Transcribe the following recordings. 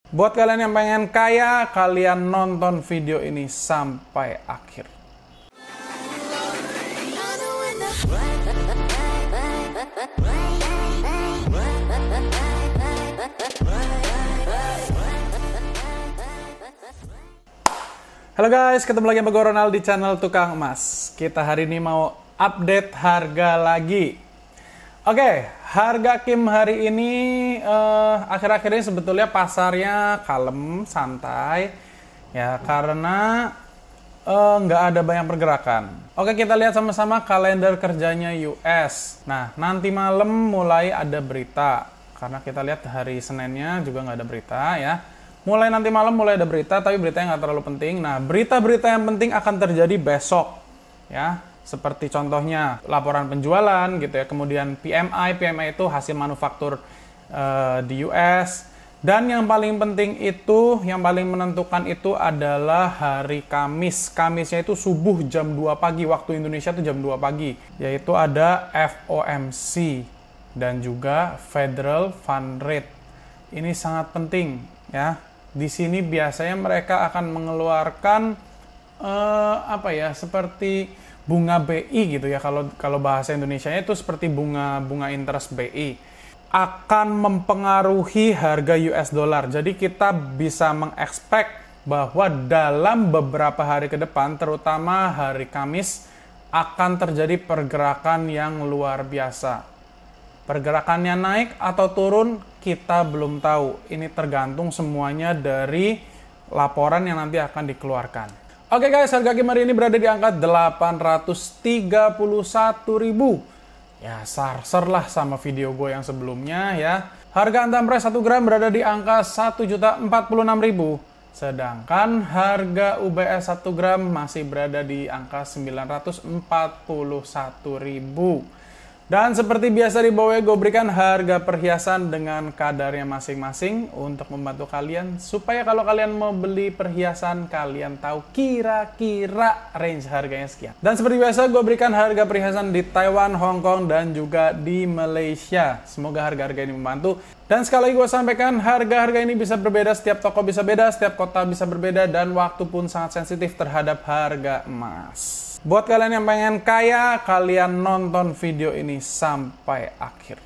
Buat kalian yang pengen kaya, kalian nonton video ini sampai akhir. Halo guys, ketemu lagi sama gue Ronald di channel Tukang Emas. Kita hari ini mau update harga lagi. Oke, harga Kim hari ini akhir-akhir ini sebetulnya pasarnya kalem, santai, ya karena nggak ada banyak pergerakan. Oke, kita lihat sama-sama kalender kerjanya US. Nah, nanti malam mulai ada berita, karena kita lihat hari Seninnya juga nggak ada berita ya. Mulai nanti malam mulai ada berita, tapi beritanya nggak terlalu penting. Nah, berita-berita yang penting akan terjadi besok ya. Seperti contohnya laporan penjualan gitu ya, kemudian PMI itu hasil manufaktur di US, dan yang paling penting itu, yang paling menentukan itu adalah hari Kamis. Kamisnya itu subuh jam 2 pagi, waktu Indonesia itu jam 2 pagi, yaitu ada FOMC dan juga Federal Fund Rate. Ini sangat penting ya. Di sini biasanya mereka akan mengeluarkan seperti bunga BI gitu ya, kalau bahasa Indonesianya itu seperti bunga interest BI, akan mempengaruhi harga US dollar. Jadi kita bisa mengekspek bahwa dalam beberapa hari ke depan, terutama hari Kamis, akan terjadi pergerakan yang luar biasa. Pergerakannya naik atau turun kita belum tahu. Ini tergantung semuanya dari laporan yang nanti akan dikeluarkan. Oke guys, harga Kim hari ini berada di angka 831.000. Ya, sarser lah sama video gue yang sebelumnya ya. Harga antam beras 1 gram berada di angka 1.046.000. Sedangkan harga UBS 1 gram masih berada di angka 941.000. Dan seperti biasa di bawah gue berikan harga perhiasan dengan kadarnya masing-masing untuk membantu kalian supaya kalau kalian mau beli perhiasan kalian tahu kira-kira range harganya sekian. Dan seperti biasa gue berikan harga perhiasan di Taiwan, Hong Kong, dan juga di Malaysia. Semoga harga-harga ini membantu. Dan sekali lagi gue sampaikan, harga-harga ini bisa berbeda, setiap toko bisa beda, setiap kota bisa berbeda, dan waktu pun sangat sensitif terhadap harga emas. Buat kalian yang pengen kaya, kalian nonton video ini sampai akhir.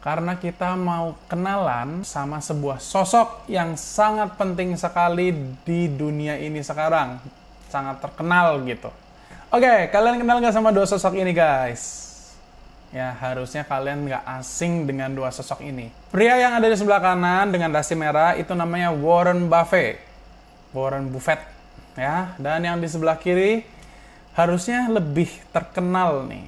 Karena kita mau kenalan sama sebuah sosok yang sangat penting sekali di dunia ini sekarang. Sangat terkenal gitu. Oke, kalian kenal nggak sama dua sosok ini guys? Ya, harusnya kalian nggak asing dengan dua sosok ini. Pria yang ada di sebelah kanan dengan dasi merah itu namanya Warren Buffett. Ya, dan yang di sebelah kiri harusnya lebih terkenal nih.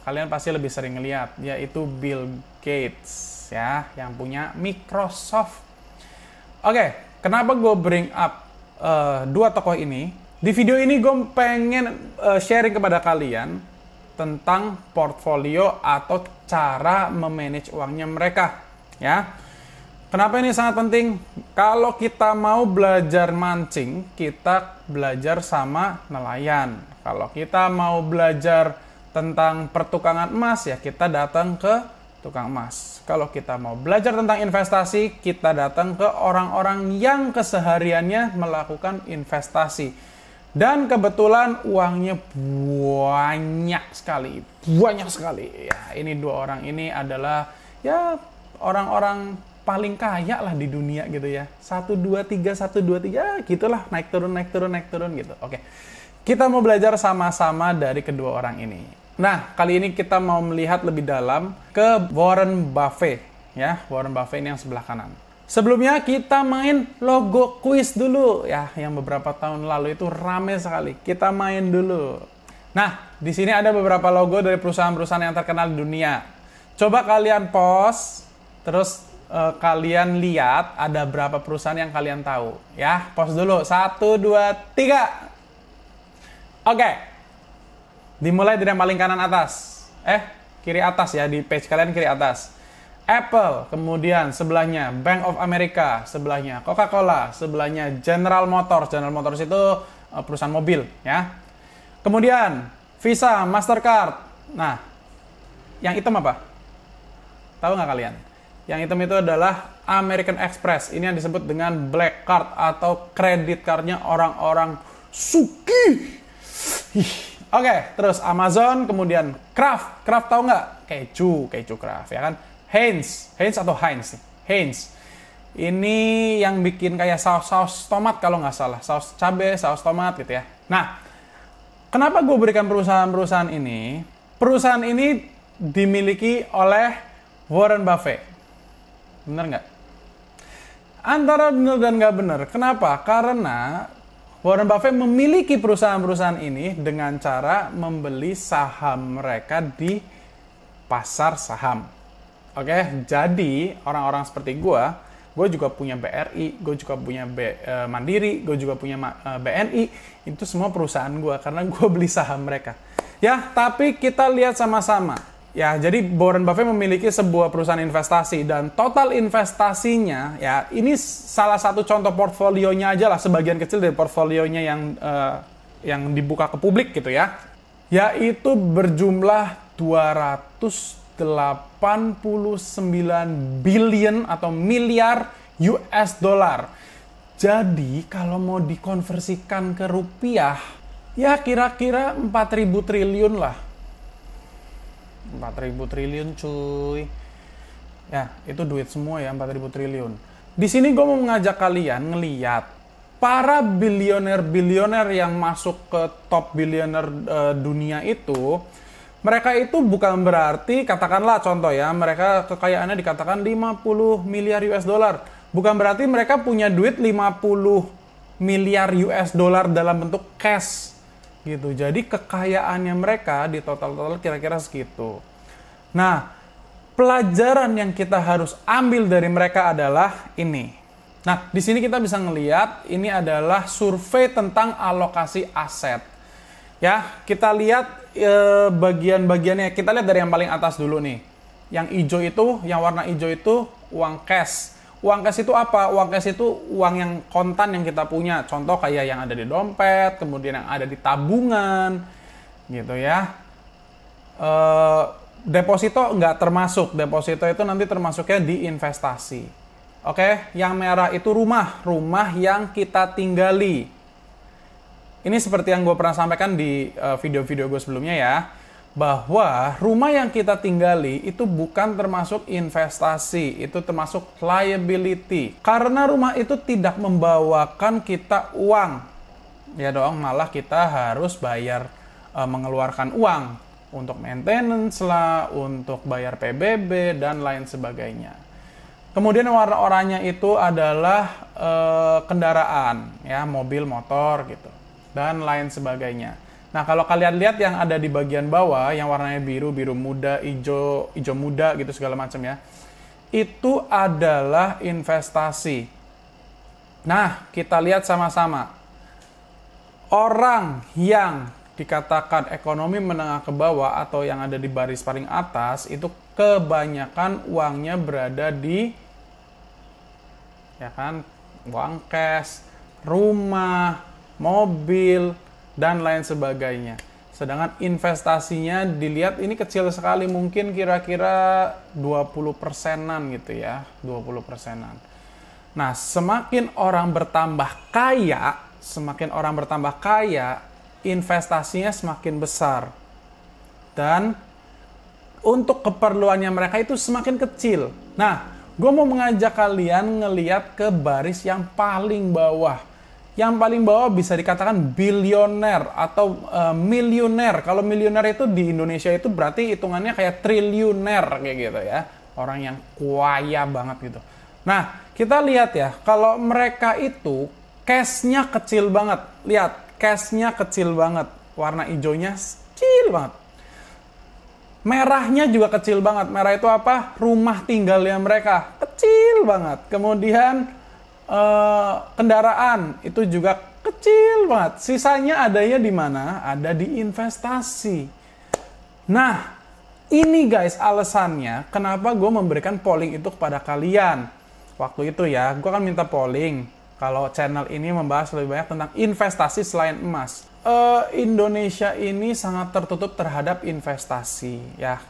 Kalian pasti lebih sering lihat, yaitu Bill Gates ya, yang punya Microsoft. Oke, kenapa gue bring up dua tokoh ini? Di video ini gue pengen sharing kepada kalian tentang portfolio atau cara memanage uangnya mereka ya. Kenapa ini sangat penting? Kalau kita mau belajar mancing, kita belajar sama nelayan. Kalau kita mau belajar tentang pertukangan emas, ya kita datang ke tukang emas. Kalau kita mau belajar tentang investasi, kita datang ke orang-orang yang kesehariannya melakukan investasi. Dan kebetulan uangnya banyak sekali. Ya, ini dua orang ini adalah ya orang-orang paling kaya lah di dunia gitu ya. 1, 2, 3, gitulah, naik turun gitu. Oke. Kita mau belajar sama-sama dari kedua orang ini. Nah, kali ini kita mau melihat lebih dalam ke Warren Buffett ya. Warren Buffett ini yang sebelah kanan. Sebelumnya kita main logo quiz dulu ya, yang beberapa tahun lalu itu rame sekali. Kita main dulu. Nah, di sini ada beberapa logo dari perusahaan-perusahaan yang terkenal di dunia. Coba kalian pause, terus kalian lihat ada berapa perusahaan yang kalian tahu ya. Pause dulu. 1, 2, 3. Oke. Dimulai dari yang paling kanan atas. Kiri atas ya, di page kalian kiri atas. Apple, kemudian sebelahnya Bank of America, sebelahnya Coca-Cola, sebelahnya General Motors. General Motors itu perusahaan mobil ya. Kemudian Visa, Mastercard. Nah, yang hitam apa? Tahu nggak kalian? Yang hitam itu adalah American Express. Ini yang disebut dengan black card atau credit cardnya orang-orang sugih. Oke, terus Amazon, kemudian Kraft. Kraft tahu nggak? Keju Kraft, ya kan? Heinz atau Heinz? Heinz. Ini yang bikin kayak saus tomat kalau nggak salah. Saus cabai, saus tomat gitu ya. Nah, kenapa gue berikan perusahaan-perusahaan ini? Perusahaan ini dimiliki oleh Warren Buffett. Bener nggak? Antara bener dan nggak bener. Kenapa? Karena Warren Buffett memiliki perusahaan-perusahaan ini dengan cara membeli saham mereka di pasar saham. Oke, jadi orang-orang seperti gue juga punya BRI, gue juga punya Mandiri, gue juga punya BNI. Itu semua perusahaan gue karena gue beli saham mereka. Ya, tapi kita lihat sama-sama. Ya, jadi Warren Buffett memiliki sebuah perusahaan investasi dan total investasinya, ya ini salah satu contoh portfolionya aja lah, sebagian kecil dari portfolionya yang dibuka ke publik gitu ya. Yaitu berjumlah 289 billion atau miliar US dollar. Jadi kalau mau dikonversikan ke rupiah, ya kira-kira 4.000 triliun lah. 4.000 triliun cuy. Ya, itu duit semua ya, 4.000 triliun. Di sini gue mau mengajak kalian ngeliat para bilioner yang masuk ke top bilioner dunia itu, mereka itu bukan berarti, katakanlah contoh ya, mereka kekayaannya dikatakan 50 miliar US dollar. Bukan berarti mereka punya duit 50 miliar US dollar dalam bentuk cash. Gitu. Jadi kekayaannya mereka di total kira-kira segitu. Nah, pelajaran yang kita harus ambil dari mereka adalah ini. Nah, di sini kita bisa ngelihat ini adalah survei tentang alokasi aset. Ya, kita lihat bagian-bagiannya. Kita lihat dari yang paling atas dulu nih. Yang hijau itu, yang warna hijau itu uang cash. Uang cash itu apa? Uang cash itu uang yang kontan yang kita punya. Contoh kayak yang ada di dompet, kemudian yang ada di tabungan, gitu ya. Deposito nggak termasuk. Deposito itu nanti termasuknya di investasi. Oke, yang merah itu rumah yang kita tinggali. Ini seperti yang gue pernah sampaikan di video-video gue sebelumnya ya, bahwa rumah yang kita tinggali itu bukan termasuk investasi, itu termasuk liability. Karena rumah itu tidak membawakan kita uang. Ya dong, malah kita harus bayar, mengeluarkan uang untuk maintenance lah, untuk bayar PBB, dan lain sebagainya. Kemudian warna oranye itu adalah kendaraan, ya mobil, motor gitu, dan lain sebagainya. Nah, kalau kalian lihat yang ada di bagian bawah, yang warnanya biru, biru muda, hijau, hijau muda gitu segala macam ya, itu adalah investasi. Nah, kita lihat sama-sama. Orang yang dikatakan ekonomi menengah ke bawah atau yang ada di baris paling atas, itu kebanyakan uangnya berada di, ya kan, uang cash, rumah, mobil, dan lain sebagainya. Sedangkan investasinya dilihat ini kecil sekali, mungkin kira-kira 20%-an gitu ya, 20%-an. Nah, semakin orang bertambah kaya, investasinya semakin besar. Dan untuk keperluannya mereka itu semakin kecil. Nah, gue mau mengajak kalian ngeliat ke baris yang paling bawah. Yang paling bawah bisa dikatakan bilioner atau miliuner. Kalau miliuner itu di Indonesia itu berarti hitungannya kayak triliuner kayak gitu ya. Orang yang kaya banget gitu. Nah, kita lihat ya, kalau mereka itu cash-nya kecil banget. Lihat, cash-nya kecil banget. Warna hijaunya kecil banget. Merahnya juga kecil banget. Merah itu apa? Rumah tinggalnya mereka. Kecil banget. Kemudian kendaraan itu juga kecil banget. Sisanya adanya di mana? Ada di investasi. Nah, ini guys alasannya kenapa gue memberikan polling itu kepada kalian. Waktu itu ya, gue kan minta polling kalau channel ini membahas lebih banyak tentang investasi selain emas. Indonesia ini sangat tertutup terhadap investasi ya.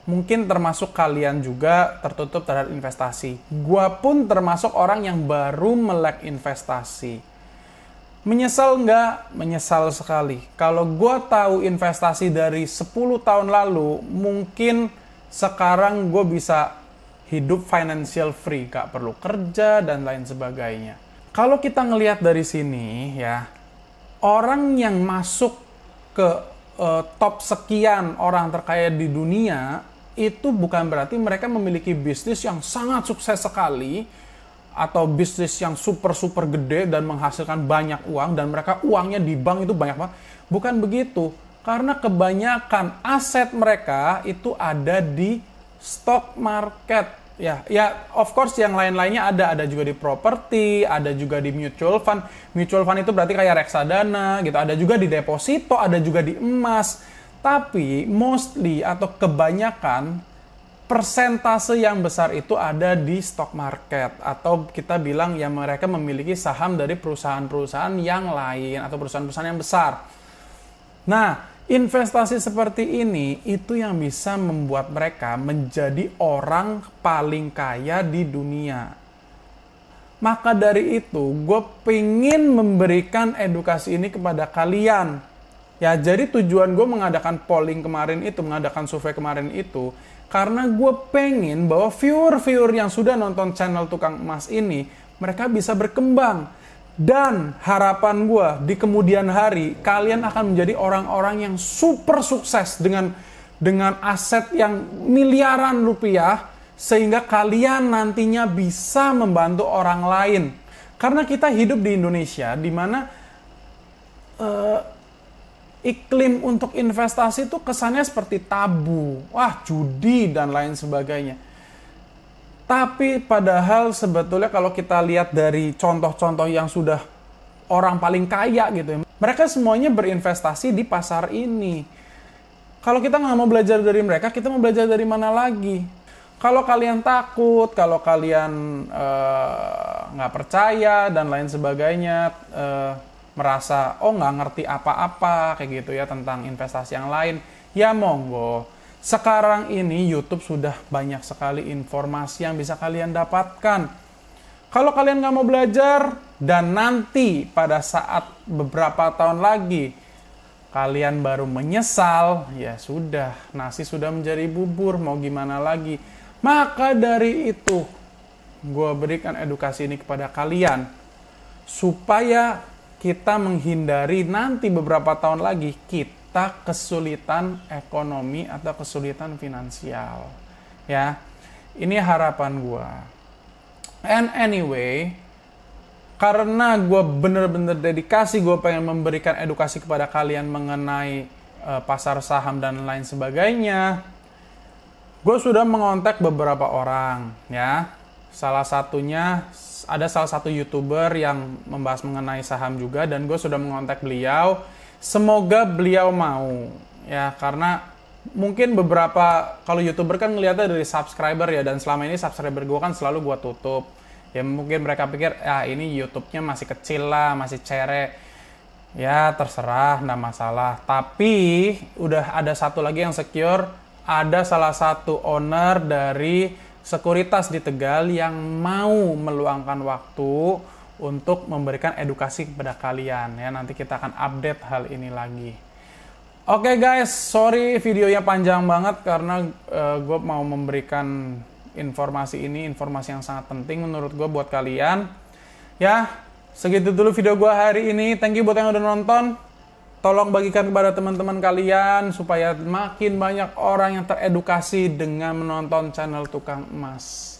mungkin termasuk kalian juga tertutup terhadap investasi. Gua pun termasuk orang yang baru melek investasi. Menyesal nggak? Menyesal sekali. Kalau gua tahu investasi dari 10 tahun lalu, mungkin sekarang gue bisa hidup financial free, gak perlu kerja dan lain sebagainya. Kalau kita ngelihat dari sini ya, orang yang masuk ke top sekian orang terkaya di dunia, itu bukan berarti mereka memiliki bisnis yang sangat sukses sekali, atau bisnis yang super gede dan menghasilkan banyak uang, dan mereka uangnya di bank itu banyak banget. Bukan begitu, karena kebanyakan aset mereka itu ada di stock market. Ya, of course yang lain-lainnya ada juga di properti, ada juga di mutual fund. Mutual fund itu berarti kayak reksadana gitu, ada juga di deposito, ada juga di emas. Tapi mostly atau kebanyakan persentase yang besar itu ada di stock market, atau kita bilang ya mereka memiliki saham dari perusahaan-perusahaan yang lain atau perusahaan-perusahaan yang besar. Nah, investasi seperti ini itu yang bisa membuat mereka menjadi orang paling kaya di dunia. Maka dari itu, gue pengen memberikan edukasi ini kepada kalian. Ya, jadi tujuan gue mengadakan polling kemarin itu, mengadakan survei kemarin itu, karena gue pengen bahwa viewer-viewer yang sudah nonton channel Tukang Emas ini, mereka bisa berkembang. Dan harapan gue di kemudian hari, kalian akan menjadi orang-orang yang super sukses dengan aset yang miliaran rupiah, sehingga kalian nantinya bisa membantu orang lain. Karena kita hidup di Indonesia, di mana iklim untuk investasi itu kesannya seperti tabu. Wah, judi dan lain sebagainya. Tapi padahal sebetulnya kalau kita lihat dari contoh-contoh yang sudah orang paling kaya gitu ya, mereka semuanya berinvestasi di pasar ini. Kalau kita nggak mau belajar dari mereka, kita mau belajar dari mana lagi? Kalau kalian takut, kalau kalian nggak percaya dan lain sebagainya, merasa nggak ngerti apa-apa kayak gitu ya tentang investasi yang lain, ya monggo. Sekarang ini YouTube sudah banyak sekali informasi yang bisa kalian dapatkan. Kalau kalian nggak mau belajar dan nanti pada saat beberapa tahun lagi kalian baru menyesal, ya sudah, nasi sudah menjadi bubur, mau gimana lagi. Maka dari itu gue berikan edukasi ini kepada kalian supaya kita menghindari nanti beberapa tahun lagi kita kesulitan ekonomi atau kesulitan finansial. Ya, ini harapan gue. And anyway, karena gue bener-bener dedikasi, gue pengen memberikan edukasi kepada kalian mengenai pasar saham dan lain sebagainya, gue sudah mengontak beberapa orang, ya. Salah satunya ada salah satu YouTuber yang membahas mengenai saham juga, dan gue sudah mengontak beliau. Semoga beliau mau, ya, karena mungkin beberapa, kalau YouTuber kan ngeliatnya dari subscriber ya, dan selama ini subscriber gue kan selalu gue tutup. Ya mungkin mereka pikir, ini YouTube-nya masih kecil lah, masih cere. Ya terserah, nggak masalah. Tapi udah ada satu lagi yang secure, ada salah satu owner dari sekuritas di Tegal yang mau meluangkan waktu untuk memberikan edukasi kepada kalian. Ya, nanti kita akan update hal ini lagi. Oke guys, sorry videonya panjang banget karena gue mau memberikan informasi ini, informasi yang sangat penting menurut gue buat kalian. Ya, segitu dulu video gue hari ini. Thank you buat yang udah nonton. Tolong bagikan kepada teman-teman kalian supaya makin banyak orang yang teredukasi dengan menonton channel Tukang Emas.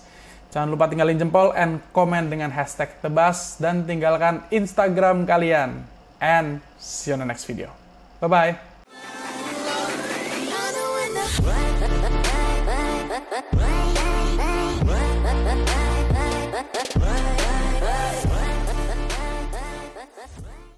Jangan lupa tinggalin jempol and komen dengan hashtag tebas dan tinggalkan Instagram kalian. And see you on the next video. Bye-bye.